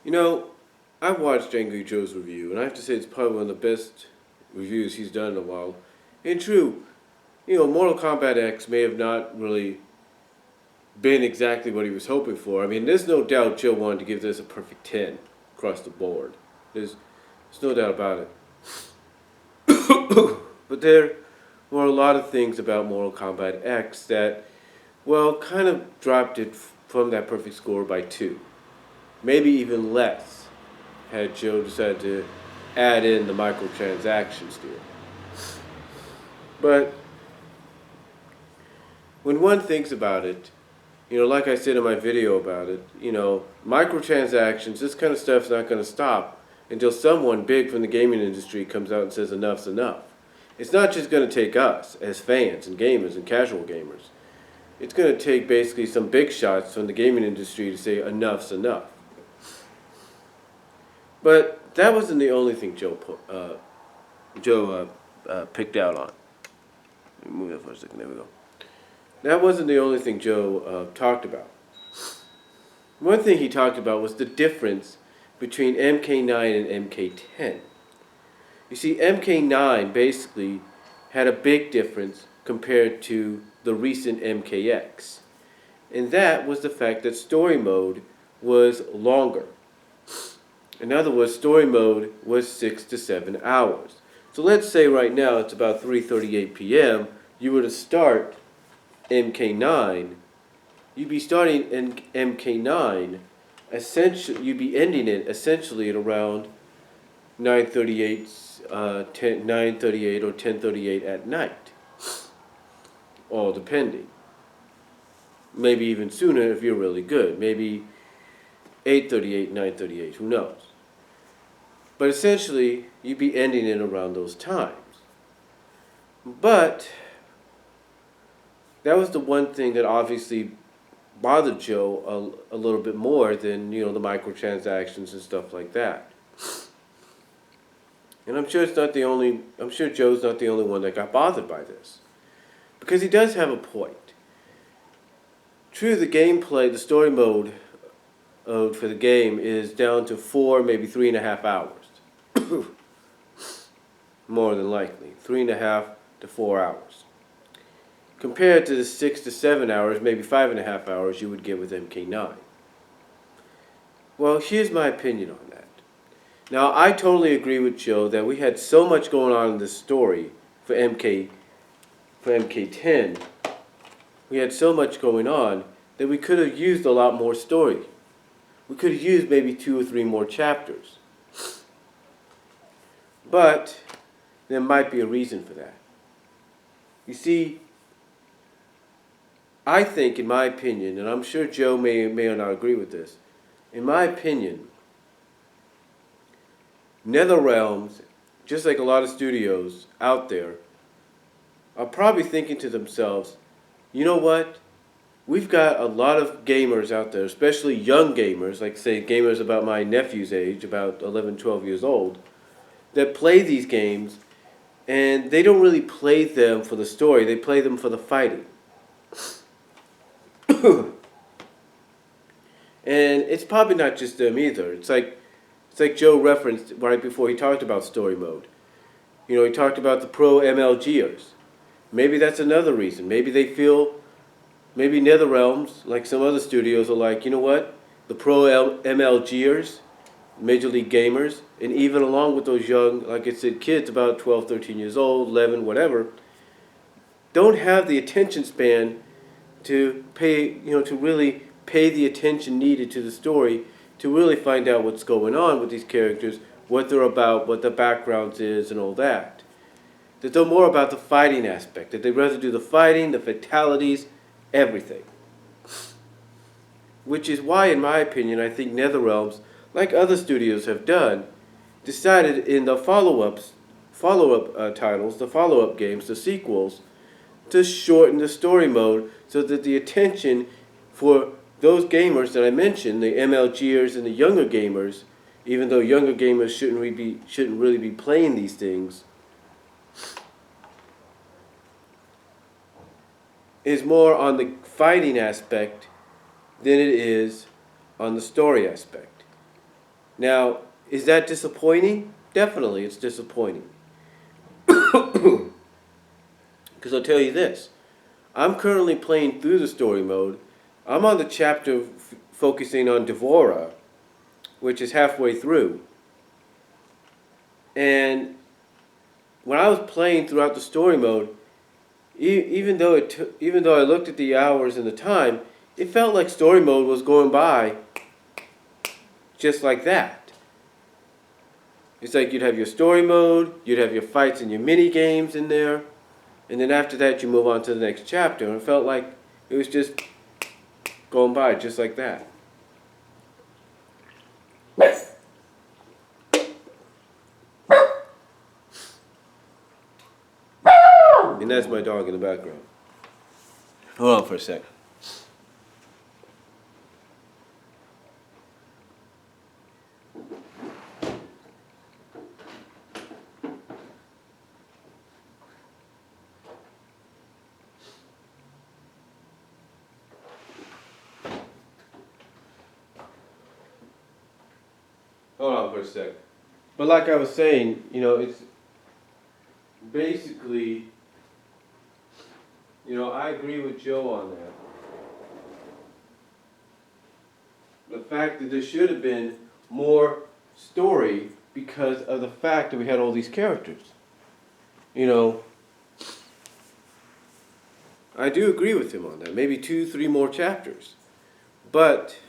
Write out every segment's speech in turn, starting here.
You know, I watched Angry Joe's review, and I have to say it's probably one of the best reviews he's done in a while. And true, Mortal Kombat X may have not really been exactly what he was hoping for. I mean, there's no doubt Joe wanted to give this a perfect 10 across the board. There's no doubt about it. But there were a lot of things about Mortal Kombat X that, well, kind of dropped it from that perfect score by 2. Maybe even less had Joe decided to add in the microtransactions deal. But when one thinks about it, like I said in my video about it, microtransactions, this kind of stuff's not going to stop until someone big from the gaming industry comes out and says enough's enough. It's not just going to take us as fans and gamers and casual gamers. It's going to take basically some big shots from the gaming industry to say enough's enough. But that wasn't the only thing Joe picked out on. Let me move that for a second. There we go. That wasn't the only thing Joe talked about. One thing he talked about was the difference between MK9 and MK10. You see, MK9 basically had a big difference compared to the recent MKX. And that was the fact that story mode was longer. In other words, story mode was 6 to 7 hours. So let's say right now it's about 3:38 p.m. You were to start MK9. You'd be starting in MK9. Essentially, you'd be ending it essentially at around 9:38 or 10:38 at night, all depending. Maybe even sooner if you're really good. Maybe 8:38, 9:38. Who knows? But essentially, you'd be ending it around those times. But that was the one thing that obviously bothered Joe a little bit more than, the microtransactions and stuff like that. And I'm sure Joe's not the only one that got bothered by this. Because he does have a point. True, the gameplay, the story mode for the game is down to 4, maybe 3.5 hours. More than likely. 3.5 to 4 hours. Compared to the 6 to 7 hours, maybe 5.5 hours you would get with MK9. Well, here's my opinion on that. Now, I totally agree with Joe that we had so much going on in this story for MK10. We had so much going on that we could have used a lot more story. We could have used maybe 2 or 3 more chapters. But there might be a reason for that. You see, I think, in my opinion, and I'm sure Joe may or not agree with this, in my opinion, NetherRealms, just like a lot of studios out there, are probably thinking to themselves, you know what? We've got a lot of gamers out there, especially young gamers, like say gamers about my nephew's age, about 11, 12 years old, that play these games, and they don't really play them for the story, they play them for the fighting. And it's probably not just them either. It's like Joe referenced right before he talked about story mode. He talked about the pro MLGers. Maybe that's another reason. Maybe they feel, maybe NetherRealms, like some other studios, are like, you know what? The pro MLGers, Major League Gamers, and even along with those young, like I said, kids about 12, 13 years old, 11, whatever, don't have the attention span to pay, to really pay the attention needed to the story to really find out what's going on with these characters, what they're about, what the background is, and all that. That they're more about the fighting aspect, that they'd rather do the fighting, the fatalities, everything. Which is why, in my opinion, I think NetherRealms, like other studios have done, decided in the follow-up titles, the follow-up games, the sequels, to shorten the story mode so that the attention for those gamers that I mentioned, the MLGers and the younger gamers, even though younger gamers shouldn't really be playing these things, is more on the fighting aspect than it is on the story aspect. Now, is that disappointing? Definitely, it's disappointing. Because I'll tell you this. I'm currently playing through the story mode. I'm on the chapter focusing on Devora, which is halfway through. And when I was playing throughout the story mode, even though I looked at the hours and the time, it felt like story mode was going by just like that. It's like you'd have your story mode, you'd have your fights and your mini games in there, and then after that you move on to the next chapter. And it felt like it was just going by just like that. And that's my dog in the background. Hold on for a second. Hold on for a second. But like I was saying, it's basically, I agree with Joe on that. The fact that there should have been more story because of the fact that we had all these characters. I do agree with him on that. Maybe 2-3 more chapters. But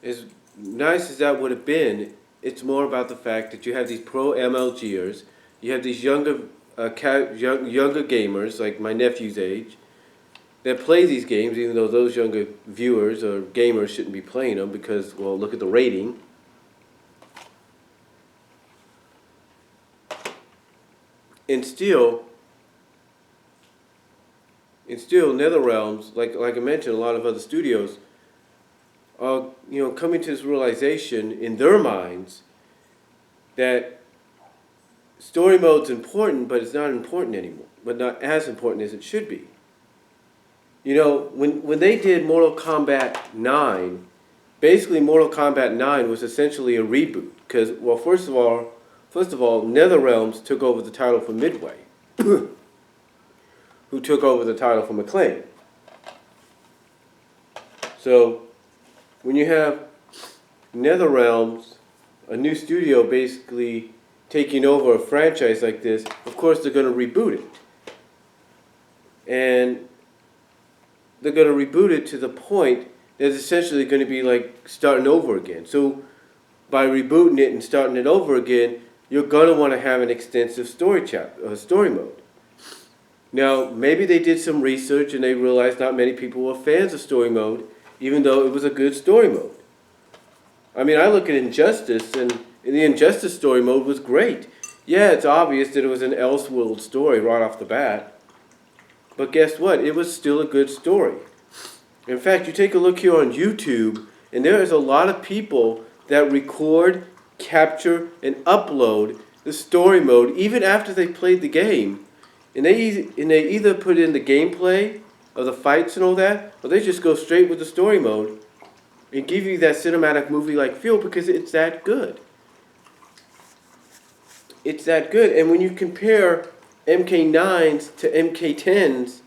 as nice as that would have been, it's more about the fact that you have these pro MLGers, you have these younger gamers, like my nephew's age, that play these games, even though those younger viewers or gamers shouldn't be playing them because, well, look at the rating. And still, NetherRealms, like I mentioned, a lot of other studios are, coming to this realization in their minds that story mode's important, but it's not important anymore, but not as important as it should be. When they did Mortal Kombat 9, basically Mortal Kombat 9 was essentially a reboot. Because, well, first of all, NetherRealms took over the title from Midway, who took over the title from Acclaim. So, when you have NetherRealms, a new studio basically taking over a franchise like this, of course they're going to reboot it. And they're going to reboot it to the point that it's essentially going to be like starting over again. So by rebooting it and starting it over again, you're going to want to have an extensive story mode. Now, maybe they did some research and they realized not many people were fans of story mode, even though it was a good story mode. I mean, I look at Injustice, and the Injustice story mode was great. Yeah, it's obvious that it was an Elseworld story right off the bat. But guess what? It was still a good story. In fact, you take a look here on YouTube, and there is a lot of people that record, capture, and upload the story mode even after they played the game. And they either put in the gameplay of the fights and all that, or they just go straight with the story mode and give you that cinematic movie-like feel because it's that good. It's that good. And when you compare MK9s to MK10s,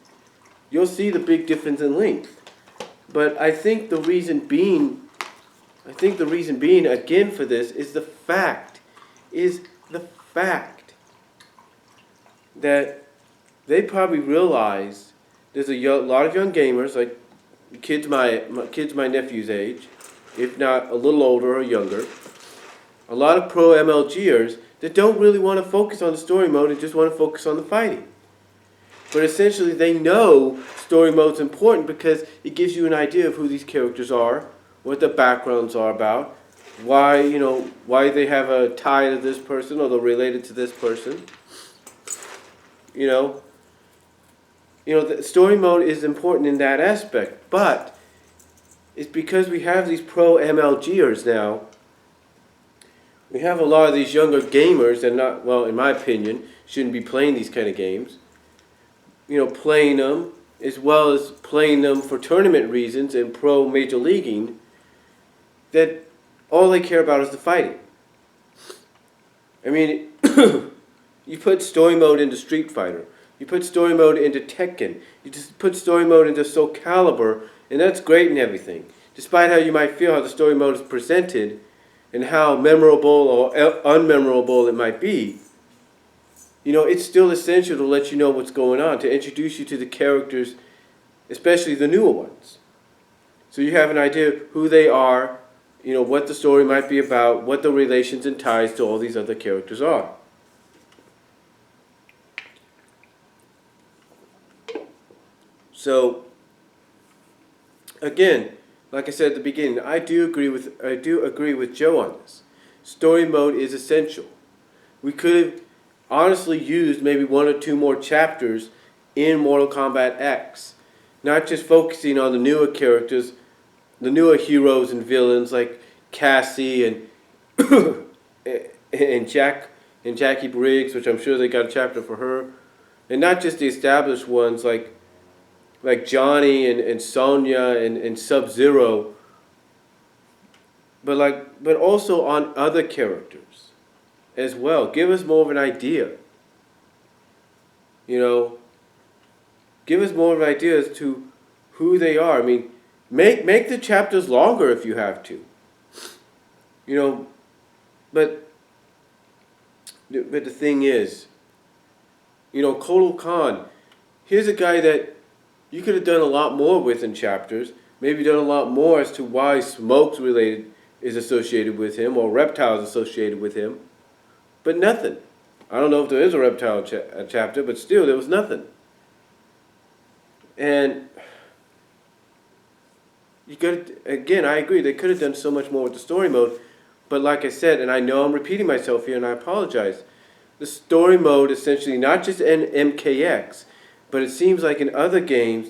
you'll see the big difference in length. But I think the reason being again for this is the fact that they probably realize there's a lot of young gamers, like kids my nephew's age, if not a little older or younger, a lot of pro MLGers that don't really want to focus on the story mode and just want to focus on the fighting. But essentially they know story mode's important because it gives you an idea of who these characters are, what the backgrounds are about, why they have a tie to this person or they're related to this person. The story mode is important in that aspect, but it's because we have these pro MLGers now. We have a lot of these younger gamers that not, well, in my opinion, shouldn't be playing these kind of games. Playing them as well as playing them for tournament reasons and pro major leaguing. That all they care about is the fighting. I mean, you put story mode into Street Fighter. You put story mode into Tekken. You just put story mode into Soul Calibur, and that's great and everything. Despite how you might feel how the story mode is presented and how memorable or unmemorable it might be, it's still essential to let you know what's going on, to introduce you to the characters, especially the newer ones. So you have an idea who they are, what the story might be about, what the relations and ties to all these other characters are. So, again, like I said at the beginning, I do agree with Joe on this. Story mode is essential. We could have honestly used maybe 1 or 2 more chapters in Mortal Kombat X, not just focusing on the newer characters, the newer heroes and villains like Cassie and and Jackie Briggs, which I'm sure they got a chapter for her, and not just the established ones like Johnny and Sonya and Sub-Zero, but also on other characters as well. Give us more of an idea. Give us more of an idea as to who they are. I mean, make the chapters longer if you have to. But the thing is, Kotal Khan, here's a guy that you could have done a lot more with in chapters. Maybe done a lot more as to why Smoke's is associated with him, or Reptile's associated with him. But nothing. I don't know if there is a Reptile chapter, but still, there was nothing. And again, I agree, they could have done so much more with the story mode. But like I said, and I know I'm repeating myself here, and I apologize, the story mode essentially, not just in MKX, but it seems like in other games,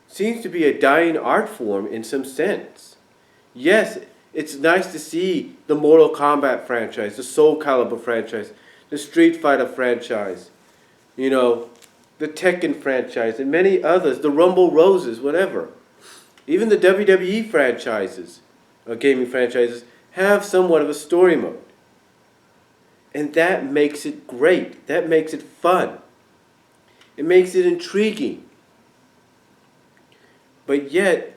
seems to be a dying art form in some sense. Yes, it's nice to see the Mortal Kombat franchise, the Soul Calibur franchise, the Street Fighter franchise, the Tekken franchise, and many others, the Rumble Roses, whatever. Even the WWE franchises, or gaming franchises, have somewhat of a story mode. And that makes it great. That makes it fun. It makes it intriguing. But yet,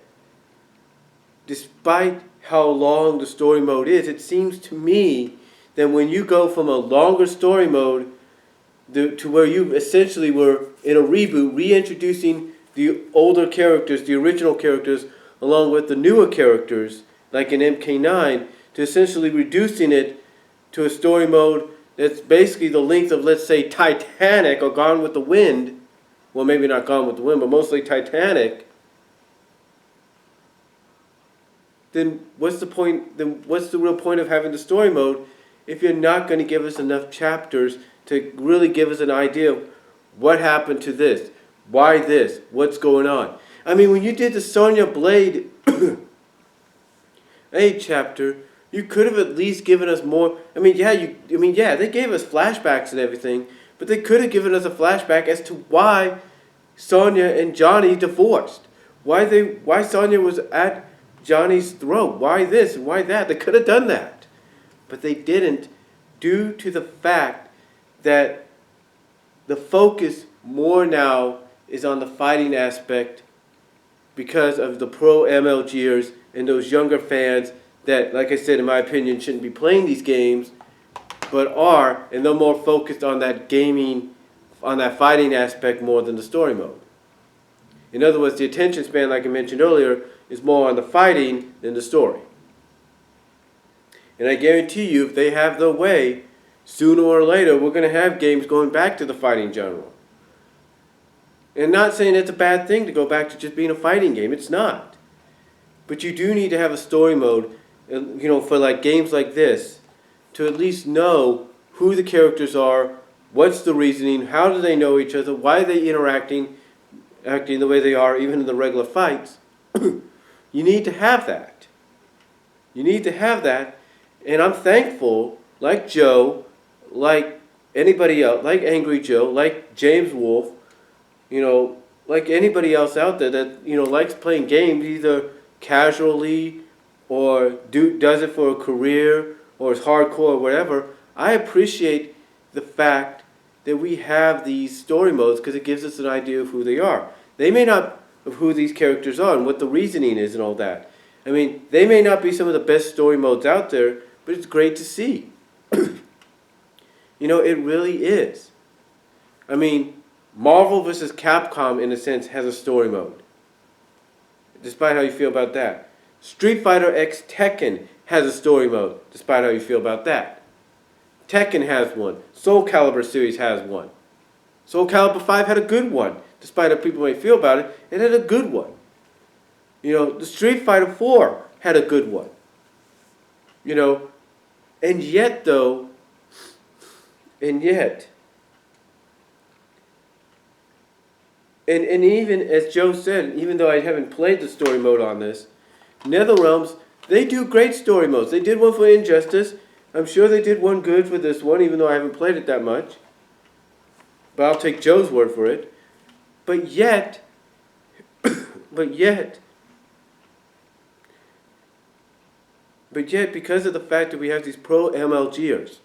despite how long the story mode is, it seems to me that when you go from a longer story mode to where you essentially were in a reboot, reintroducing the older characters, the original characters, along with the newer characters, like in MK9, to essentially reducing it to a story mode that's basically the length of, let's say, Titanic or Gone with the Wind. Well, maybe not Gone with the Wind, but mostly Titanic. Then what's the point? Then what's the real point of having the story mode if you're not going to give us enough chapters to really give us an idea of what happened to this, why this, what's going on? I mean, when you did the Sonya Blade A chapter, you could have at least given us more. I mean, they gave us flashbacks and everything, but they could have given us a flashback as to why Sonya and Johnny divorced. Why Sonya was at Johnny's throat. Why this and why that. They could have done that. But they didn't, due to the fact that the focus more now is on the fighting aspect because of the pro MLGers and those younger fans that, like I said, in my opinion, shouldn't be playing these games, but are, and they're more focused on that gaming, on that fighting aspect more than the story mode. In other words, the attention span, like I mentioned earlier, is more on the fighting than the story. And I guarantee you, if they have their way, sooner or later, we're going to have games going back to the fighting genre. And not saying it's a bad thing to go back to just being a fighting game. It's not. But you do need to have a story mode, for like games like this, to at least know who the characters are, what's the reasoning, how do they know each other, why are they acting the way they are, even in the regular fights. You need to have that. You need to have that. And I'm thankful, like Joe, like anybody else, like Angry Joe, like James Wolfe, like anybody else out there that, likes playing games either casually or does it for a career or is hardcore or whatever, I appreciate the fact that we have these story modes because it gives us an idea of who they are. They may not of who these characters are and what the reasoning is and all that. I mean, they may not be some of the best story modes out there, but it's great to see. You know, it really is. I mean, Marvel vs. Capcom, in a sense, has a story mode. Despite how you feel about that. Street Fighter X Tekken has a story mode, despite how you feel about that. Tekken has one. Soul Calibur series has one. Soul Calibur 5 had a good one. Despite how people may feel about it, it had a good one. You know, the Street Fighter 4 had a good one. You know, and yet, and even as Joe said, even though I haven't played the story mode on this, NetherRealms, they do great story modes. They did one for Injustice. I'm sure they did one good for this one, even though I haven't played it that much. But I'll take Joe's word for it. But yet, because of the fact that we have these pro MLGers,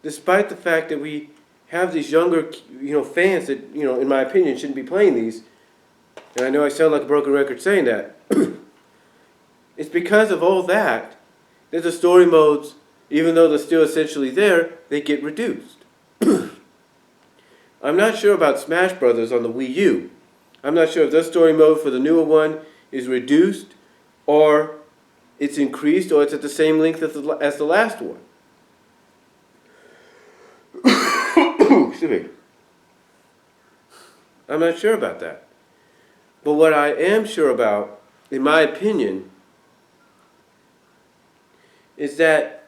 despite the fact that we have these younger, fans that, in my opinion, shouldn't be playing these, and I know I sound like a broken record saying that, it's because of all that the story modes, even though they're still essentially there, they get reduced. I'm not sure about Smash Brothers on the Wii U. I'm not sure if the story mode for the newer one is reduced, or it's increased, or it's at the same length as the last one. Excuse me. I'm not sure about that. But what I am sure about, in my opinion, is that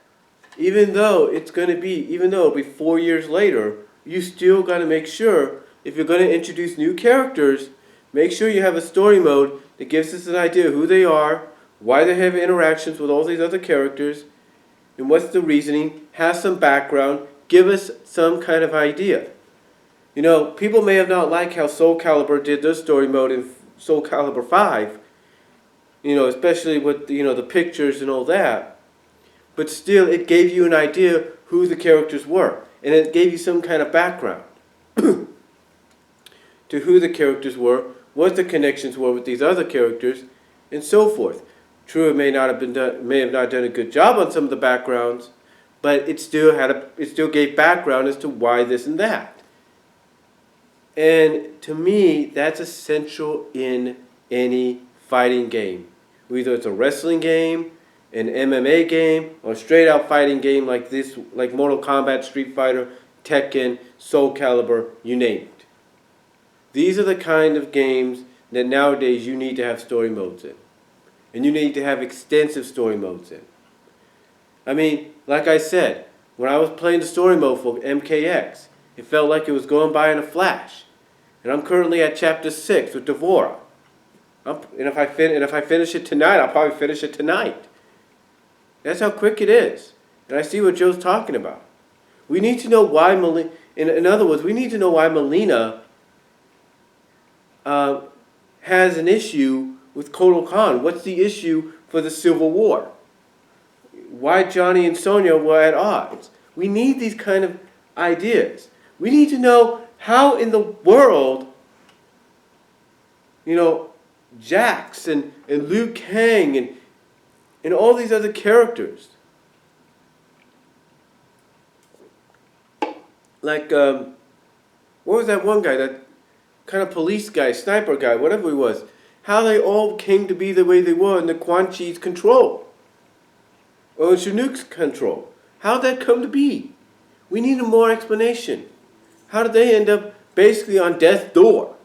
even though it'll be 4 years later, you still got to make sure, if you're going to introduce new characters, make sure you have a story mode that gives us an idea of who they are, why they have interactions with all these other characters, and what's the reasoning, have some background, give us some kind of idea. You know, people may have not liked how Soul Calibur did their story mode in Soul Calibur 5, especially with, the pictures and all that. But still, it gave you an idea who the characters were. And it gave you some kind of background to who the characters were, what the connections were with these other characters, and so forth. True, it may have not done a good job on some of the backgrounds, but it still gave background as to why this and that. And to me, that's essential in any fighting game. Whether it's a wrestling game, an MMA game, or a straight-out fighting game like this, like Mortal Kombat, Street Fighter, Tekken, Soul Calibur, you name it. These are the kind of games that nowadays you need to have story modes in. And you need to have extensive story modes in. I mean, like I said, when I was playing the story mode for MKX, it felt like it was going by in a flash. And I'm currently at Chapter 6 with Devora. And if I finish it tonight, I'll probably finish it tonight. That's how quick it is. And I see what Joe's talking about. We need to know why in other words, we need to know why Melina has an issue with Kotal Khan. What's the issue for the Civil War? Why Johnny and Sonya were at odds. We need these kind of ideas. We need to know how in the world, Jax and Liu Kang and all these other characters. Like, what was that one guy, that kind of police guy, sniper guy, whatever he was. How they all came to be the way they were under Quan Chi's control. Or Chinook's control. How'd that come to be? We need a more explanation. How did they end up basically on death's door?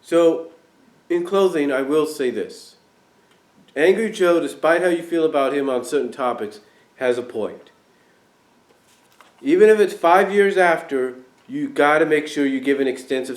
So, in closing, I will say this. Angry Joe, despite how you feel about him on certain topics, has a point. Even if it's 5 years after, you got to make sure you give an extensive